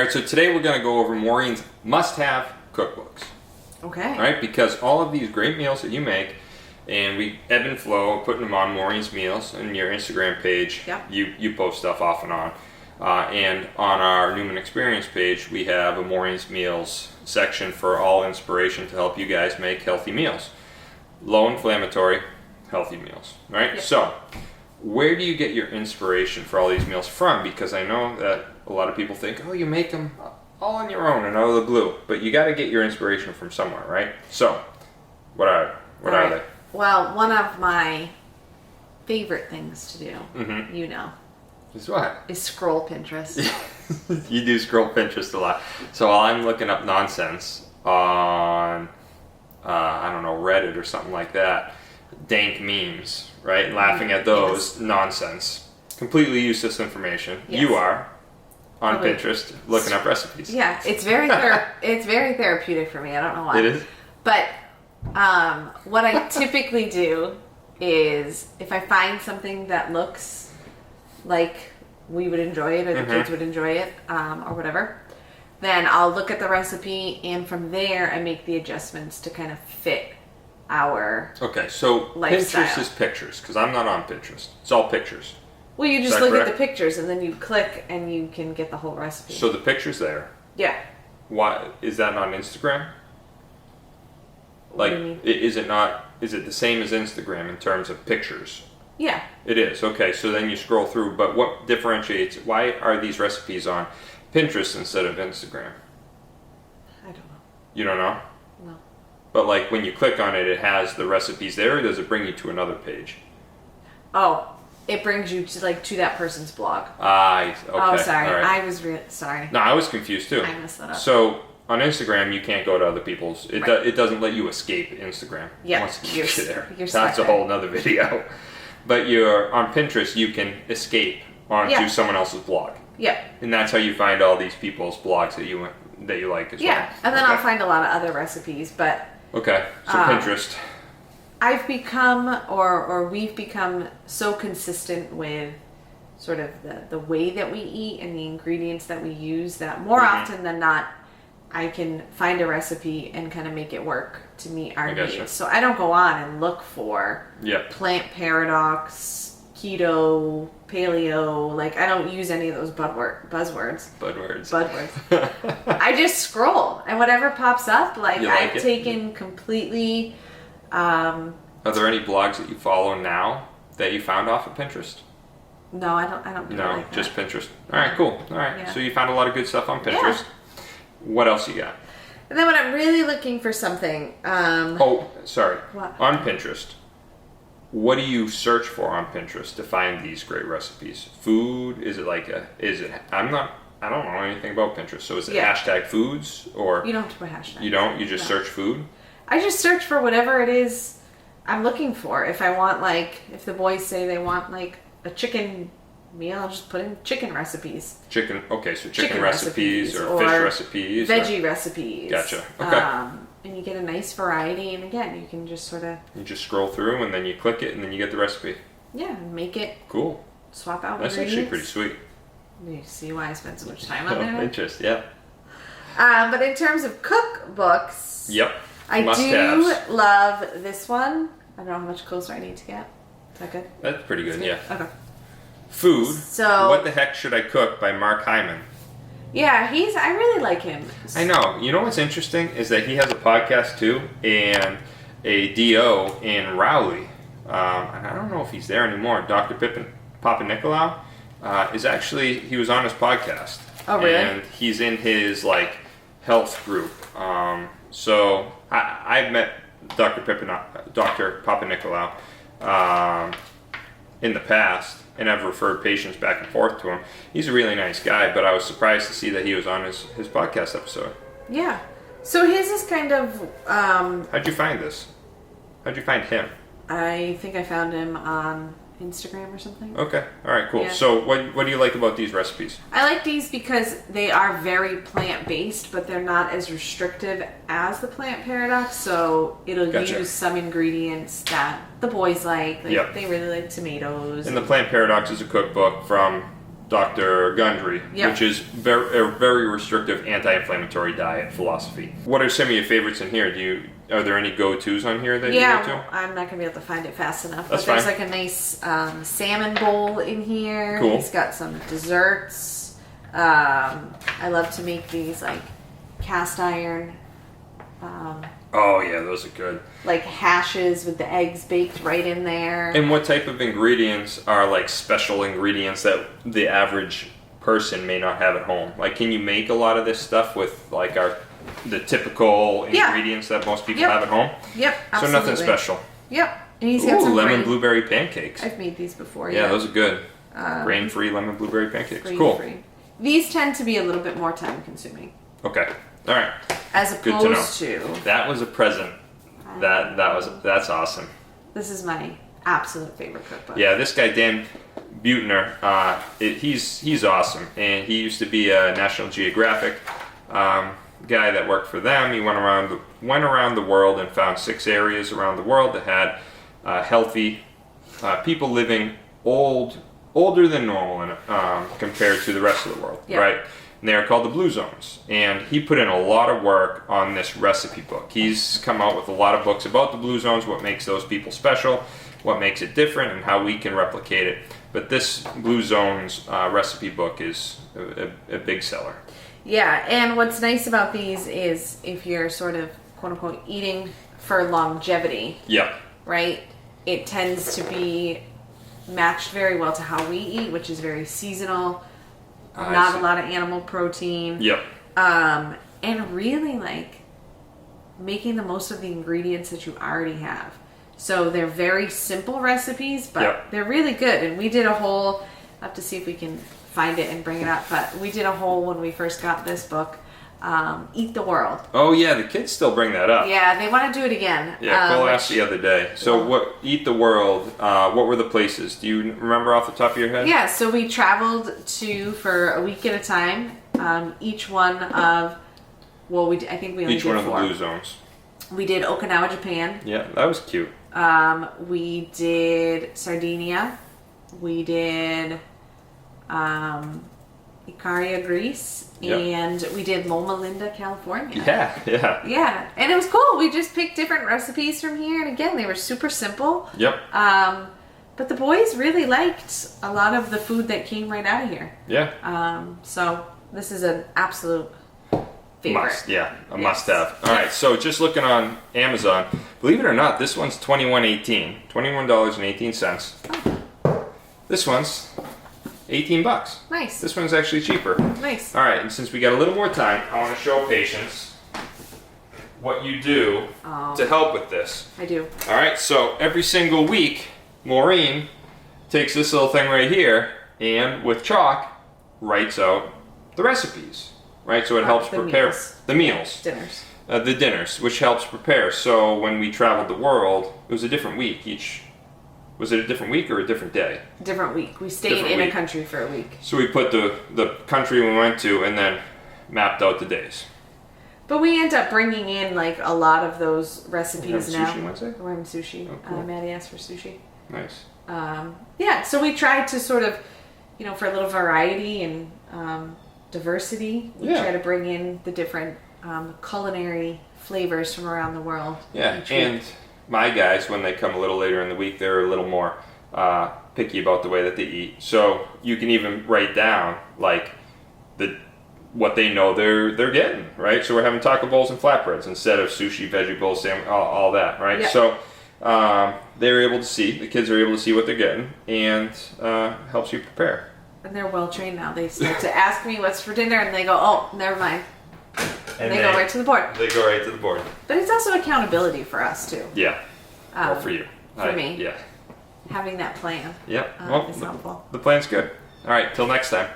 right, so today we're going to go over Maureen's must-have cookbooks. Okay. All right, because all of these great meals that you make, and we ebb and flow, putting them on Maureen's Meals and your Instagram page. Yep. You post stuff off and on. And on our Newman Experience page, we have a Maureen's Meals section for all inspiration to help you guys make healthy meals. Low inflammatory, healthy meals, right? Yep. So, where do you get your inspiration for all these meals from? Because I know that a lot of people think, oh, you make them all on your own and out of the blue. But you got to get your inspiration from somewhere, right? So, what are they? Well, one of my favorite things to do, Mm-hmm. Is what? is scroll Pinterest. You do scroll Pinterest a lot. So while I'm looking up nonsense on, I don't know, Reddit or something like that, dank memes, right? And laughing at those, nonsense. Completely useless information. Yes. You are on Probably. Pinterest looking up recipes. Yeah, it's very it's very therapeutic for me. I don't know why. It is? But what I typically do is if I find something that looks like we would enjoy it or the kids would enjoy it or whatever, then I'll look at the recipe and from there I make the adjustments to kind of fit our Okay, so lifestyle. Pinterest is pictures, because I'm not on Pinterest. It's all pictures. Well, you just Is that look at correct? the pictures and then you click and you can get the whole recipe. So the picture's there. Yeah. Why is that not Instagram? What Like, do you mean? is it not? Is it the same as Instagram in terms of pictures? Yeah. It is. Okay, so then you scroll through. But what differentiates? Why are these recipes on Pinterest instead of Instagram? I don't know. You don't know. No. But like when you click on it, it has the recipes there. Or does it bring you to another page? Oh, it brings you to that person's blog. Okay. Oh, sorry. All right. I was sorry. No, I was confused too. I messed that up. So on Instagram, you can't go to other people's. It Right. it doesn't let you escape Instagram. Yeah, Once it you're keeps you there. you're That's stuck a there. whole nother video. But you're on Pinterest, you can escape onto Yeah. someone else's blog, Yep. and that's how you find all these people's blogs that you like as well. Yeah, and then Okay. I'll find a lot of other recipes, but Okay, so Pinterest. I've become, or we've become so consistent with sort of the way that we eat and the ingredients that we use that more often than not, I can find a recipe and kind of make it work to meet our I gotcha. needs. So I don't go on and look for Yep. plant paradox, keto, paleo. Like I don't use any of those buzzwords. Budwords. I just scroll and whatever pops up, like, You like I've it? taken completely. Are there any blogs that you follow now that you found off of Pinterest? No, I don't. Do it No, like that. just Pinterest. All right, cool. All right, Yeah. so you found a lot of good stuff on Yeah. Pinterest. What else you got? And then when I'm really looking for something, Oh, sorry. What? On Pinterest, what do you search for on Pinterest to find these great recipes? Food? Is it like I don't know anything about Pinterest. So is it Yeah. hashtag foods or you don't have to put hashtags. you don't? You just No. search food? I just search for whatever it is I'm looking for. If I want, like, if the boys say they want like a chicken meal, I'll just put in chicken recipes. Chicken. Okay, so chicken Chicken recipes recipes or fish or recipes. Veggie recipes. Gotcha. Okay. And you get a nice variety, and again, you can just sort of You just scroll through and then you click it and then you get the recipe. make it, Cool. swap out That's actually pretty ingredients. sweet. You see why I spend so much time on there? Pinterest, yeah. But in terms of cookbooks, Yep. I Must-haves. do love this one. I don't know how much closer I need to get. Is that good? That's pretty good, yeah. Okay. Food. So- What the Heck Should I Cook by Mark Hyman. Yeah, I really like him. I know. You know what's interesting is that he has a podcast too, and a DO in Rowley. And I don't know if he's there anymore. Dr. Papa Nicolau he was on his podcast. Oh, really? And he's in his like health group. So I've met Dr. Papa Nicolau in the past, and I've referred patients back and forth to him. He's a really nice guy, but I was surprised to see that he was on his podcast episode. Yeah. So his is kind of, How'd you find this? How'd you find him? I think I found him on Instagram or something. Okay, all right, cool. Yeah. So what do you like about these recipes? I like these because they are very plant-based, but they're not as restrictive as the plant paradox, so it'll Gotcha. use some ingredients that the boys like. Yep. They really like tomatoes. And the Plant Paradox is a cookbook from Dr. Gundry, Yep. which is a very restrictive anti-inflammatory diet philosophy. What are some of your favorites in here? Are there any go-tos on here that you go to? Well, I'm not gonna be able to find it fast enough. That's but there's fine. like a nice salmon bowl in here. Cool. He's got some desserts. I love to make these like cast iron, Oh yeah, those are good. like hashes with the eggs baked right in there. And what type of ingredients are like special ingredients that the average person may not have at home? Like, can you make a lot of this stuff with like the typical Yeah. ingredients that most people Yep. have at home? Yep, absolutely. So nothing special. Yep, and he's got Ooh, some lemon grain. blueberry pancakes. I've made these before. Yeah, those are good. Um, Grain-free lemon blueberry pancakes. grain Cool. free. These tend to be a little bit more time consuming, Okay. All right. as Good to know. opposed to That was a present. That's awesome. this is my absolute favorite cookbook. Yeah, this guy Dan Buettner, he's awesome, and he used to be a National Geographic guy that worked for them. He went around the world and found 6 areas around the world that had healthy people living older than normal compared to the rest of the world, Yeah. right? And they are called the Blue Zones. And he put in a lot of work on this recipe book. He's come out with a lot of books about the Blue Zones, what makes those people special, what makes it different, and how we can replicate it. But this Blue Zones recipe book is a big seller. Yeah, and what's nice about these is if you're sort of quote unquote eating for longevity, Yep. right? It tends to be matched very well to how we eat, which is very seasonal, I not see. a lot of animal protein. Yep. And really like making the most of the ingredients that you already have. So they're very simple recipes, but Yep. they're really good. And we did a whole, I have to see if we can find it and bring it up, but we did a whole, when we first got this book, Eat the World. Oh yeah, the kids still bring that up. Yeah, they want to do it again. Yeah, Cole asked which- the other day. So what? Eat the World. What were the places? Do you remember off the top of your head? Yeah, so we traveled for a week at a time. Each one of, I think we only Each did one of the 4. Blue Zones. We did Okinawa, Japan. Yeah, that was cute. We did Sardinia. We did Icaria, Greece. Yep. And we did Loma Linda, California. Yeah. Yeah, and it was cool. We just picked different recipes from here. And again, they were super simple. Yep. But the boys really liked a lot of the food that came right out of here. Yeah. So this is an absolute favorite. Must. Yeah, a Yes. must-have. All right. So just looking on Amazon, believe it or not, this one's $21.18. This one's $18. Nice. This one's actually cheaper. Nice. All right, and since we got a little more time, I want to show patients what you do to help with this. I do. All right, so every single week, Maureen takes this little thing right here and with chalk writes out the recipes, right? So it helps The prepare meals. the meals, Dinners. the dinners, which helps prepare. So when we traveled the world, it was a different week each. Was it a different week or a different day? Different week. We stayed Different in a week. country for a week. So we put the country we went to and then mapped out the days. But we end up bringing in like a lot of those We're recipes having now. sushi Wednesday? We're having sushi. Oh, cool. Maddie asked for sushi. Nice. Yeah, so we tried to sort of, for a little variety and diversity, we Yeah. try to bring in the different culinary flavors from around the world. Yeah, each week. and my guys, when they come a little later in the week, they're a little more picky about the way that they eat. So you can even write down like what they know they're getting, right? So we're having taco bowls and flatbreads instead of sushi, veggie bowls, sandwich, all that, right? Yeah. So they're able to see, the kids are able to see what they're getting, and helps you prepare. And they're well trained now. They start to ask me what's for dinner, and they go, "Oh, never mind." And They go right to the board. They go right to the board. But it's also accountability for us too. Yeah. Or for you. for me. Yeah. Having that plan Yep. is helpful. The plan's good. All right. Till next time.